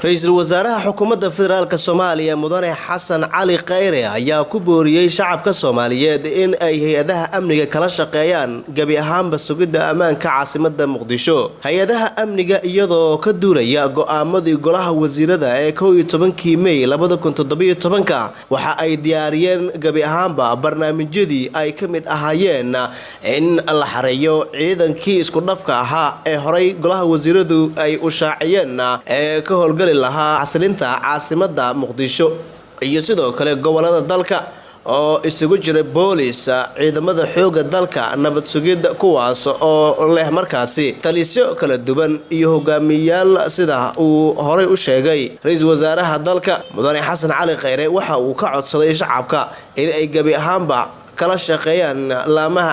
Ra'iisul Wasaaraha Xukuumadda Federaalka Soomaaliya Mudane Xasan Cali Khayre ayaa ku booriyay shacabka Soomaaliyeed in ay hay'adaha amniga kala shaqeeyaan gabi ahaanba sugidda ammaanka caasimadda Muqdisho. Hay'adaha amniga iyadoo ka duulaya go'aamadii Golaha Wasiirada ee 11kii May 2017 waxa ay diyaariyeen gabi ahaanba barnaamijyadii ay ka mid ahaayeen in la xareeyo ciidankii isku dhafka ahaa ee horay Golaha Wasiiradu ay u shaaciyeen ee ka howlgali lahaa xasilinta caasimadda Muqdisho iyo sidoo kale gobolada dalka oo isugu jira booliis ciidamada xooga dalka nabad sugidda kuwaas oo leh markaasi talisyo kala duwan iyo hogaamiyayaal sida uu horay u sheegay Ra'iisul Wasaaraha dalka Mudane Xasan Cali Khayre waxa uu ka codsaday shacabka in ay gabi ahaanba kala shaqeeyaan laamaha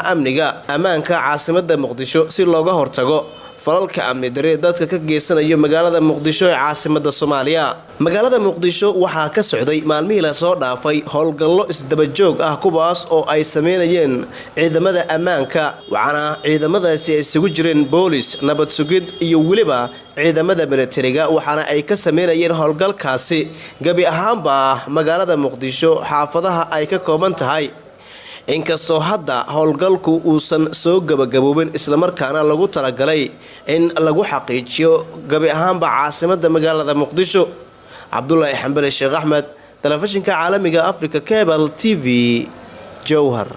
ammaanka caasimadda Muqdisho si looga hortago falalka amni darrada dadka ka geysanayo magaalada Muqdisho ee caasimadda Soomaaliya. Magaalada Muqdisho waxaa ka socday maalmihii la soo dhaafay howlgallo isdaba joog ah kuwaas oo ay sameynayeen ciidamada ammaanka waxaana ciidamadaasi ay isugu jireen booliis nabad sugid iyo waliba ciidamada militariga waxaana ay ka sameynayeen howlgalkaasi gabi ahaanba magaalada Muqdisho xaafadaha ay ka kooban tahay. inkastoo hadda howlgalku uusan soo gabagaboobin isla markaana lagu talagalay in lagu xaqiijiyo gabi ahaanba caasimadda magaalada Muqdisho. Cabdullaahi Xambale Sheekh Axmed, Telefishinka Caalamiga Africa Cable TV, Jowhar.